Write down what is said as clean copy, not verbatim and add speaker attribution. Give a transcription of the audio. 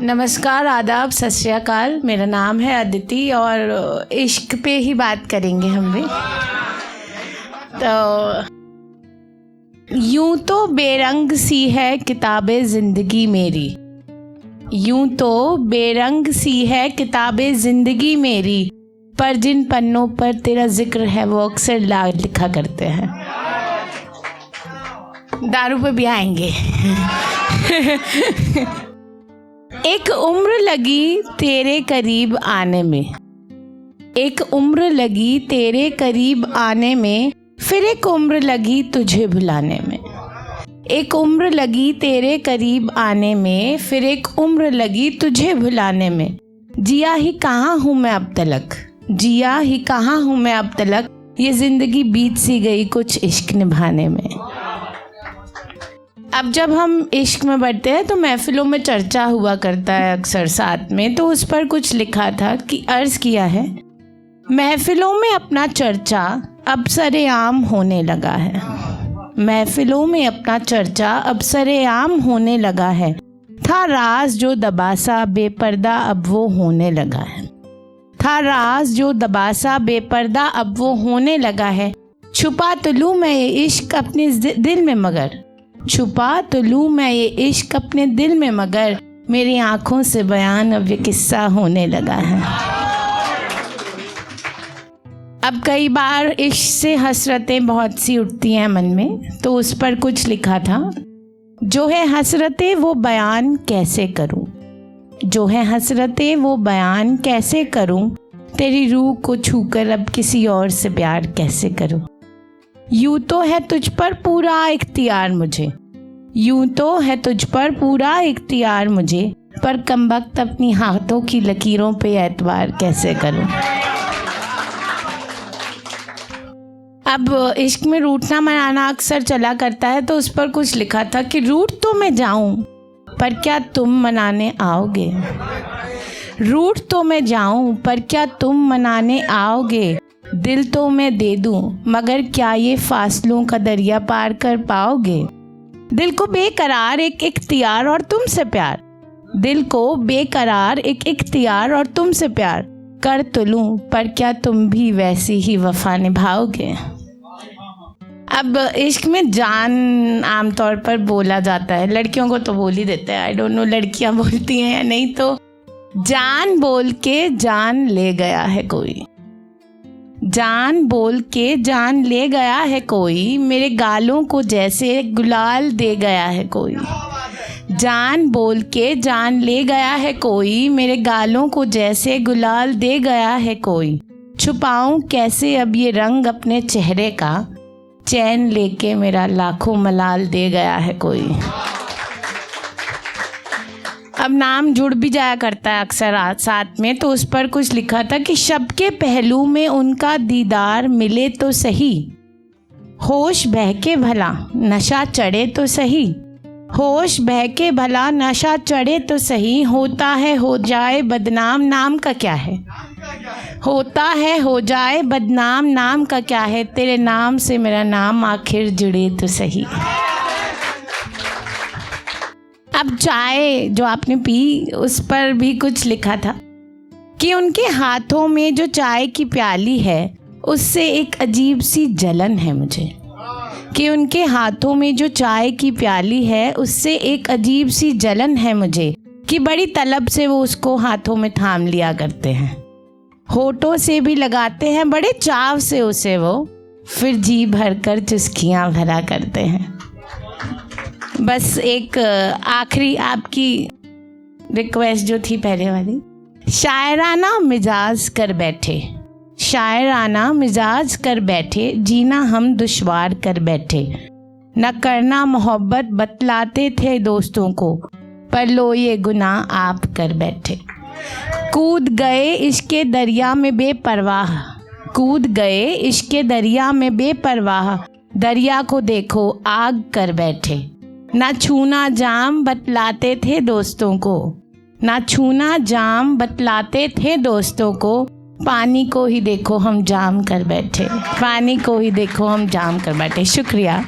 Speaker 1: नमस्कार, आदाब, सत श्री अकाल। मेरा नाम है अदिति और इश्क पे ही बात करेंगे हम भी। तो यूं तो बेरंग सी है किताबे ज़िंदगी मेरी, यूं तो बेरंग सी है किताबे ज़िंदगी मेरी, पर जिन पन्नों पर तेरा जिक्र है वो अक्सर लाल लिखा करते हैं। दारू पे भी आएंगे। एक उम्र लगी तेरे करीब आने में, एक उम्र लगी तेरे करीब आने में, फिर एक उम्र लगी तुझे भुलाने में। एक उम्र लगी तेरे करीब आने में, फिर एक उम्र लगी तुझे भुलाने में। जिया ही कहाँ हूँ मैं अब तलक, जिया ही कहाँ हूँ मैं अब तलक, ये ज़िंदगी बीत सी गई कुछ इश्क निभाने में। अब जब हम इश्क में बढ़ते हैं तो महफिलों में चर्चा हुआ करता है अक्सर साथ में, तो उस पर कुछ लिखा था कि अर्ज़ किया है, महफिलों में अपना चर्चा अब सरेआम होने लगा है, महफिलों में अपना चर्चा अब सरेआम होने लगा है, था राज जो दबासा बेपर्दा अब वो होने लगा है, था राज जो दबासा बेपर्दा अब वो होने लगा है। छुपा तो लूँ मैं ये इश्क अपने दिल में मगर, छुपा तो लूँ मैं ये इश्क अपने दिल में मगर, मेरी आँखों से बयान अब ये किस्सा होने लगा है। अब कई बार इश्क से हसरतें बहुत सी उठती हैं मन में, तो उस पर कुछ लिखा था, जो है हसरतें वो बयान कैसे करूं, जो है हसरतें वो बयान कैसे करूं, तेरी रूह को छूकर अब किसी और से प्यार कैसे करूं। यूं तो है तुझ पर पूरा इख्तियार मुझे, यूं तो है तुझ पर पूरा इख्तियार मुझे, पर कमबख्त अपनी हाथों की लकीरों पे एतबार कैसे करूं। अब इश्क में रूठना मनाना अक्सर चला करता है, तो उस पर कुछ लिखा था कि रूठ तो मैं जाऊं पर क्या तुम मनाने आओगे, रूठ तो मैं जाऊं पर क्या तुम मनाने आओगे, दिल तो मैं दे दूं मगर क्या ये फासलों का दरिया पार कर पाओगे। दिल को बेकरार एक इख्तियार और तुमसे प्यार, दिल को बेकरार एक इख्तियार और तुमसे प्यार, कर तो लूं पर क्या तुम भी वैसी ही वफा निभाओगे। अब इश्क में जान आमतौर पर बोला जाता है, लड़कियों को तो बोल ही देते हैं, आई डोंट नो लड़कियां बोलती हैं या नहीं, तो जान बोल के जान ले गया है कोई, जान बोल के जान ले गया है कोई, मेरे गालों को जैसे गुलाल दे गया है कोई, जान बोल के जान ले गया है कोई, मेरे गालों को जैसे गुलाल दे गया है कोई। छुपाऊं कैसे अब ये रंग अपने चेहरे का, चैन लेके मेरा लाखों मलाल दे गया है कोई। अब नाम जुड़ भी जाया करता है अक्सर साथ में, तो उस पर कुछ लिखा था कि शब के पहलू में उनका दीदार मिले तो सही, होश बहके भला नशा चढ़े तो सही, होश बहके भला नशा चढ़े तो सही, होता है हो जाए बदनाम नाम का क्या है, होता है हो जाए बदनाम नाम का क्या है, तेरे नाम से मेरा नाम आखिर जुड़े तो सही। अब चाय जो आपने पी उस पर भी कुछ लिखा था कि उनके हाथों में जो चाय की प्याली है उससे एक अजीब सी जलन है मुझे, कि उनके हाथों में जो चाय की प्याली है उससे एक अजीब सी जलन है मुझे, कि बड़ी तलब से वो उसको हाथों में थाम लिया करते हैं, होठों से भी लगाते हैं बड़े चाव से उसे वो, फिर जी भरकर चुस्कियाँ भरा करते हैं। बस एक आखिरी आपकी रिक्वेस्ट जो थी पहले वाली, शायराना मिजाज कर बैठे, शायराना मिजाज कर बैठे, जीना हम दुश्वार कर बैठे, न करना मोहब्बत बतलाते थे दोस्तों को, पर लो ये गुनाह आप कर बैठे। कूद गए इश्के दरिया में बेपरवाह, कूद गए इश्के दरिया में बेपरवाह, दरिया को देखो आग कर बैठे, ना छूना जाम बतलाते थे दोस्तों को, ना छूना जाम बतलाते थे दोस्तों को, पानी को ही देखो हम जाम कर बैठे, पानी को ही देखो हम जाम कर बैठे। शुक्रिया।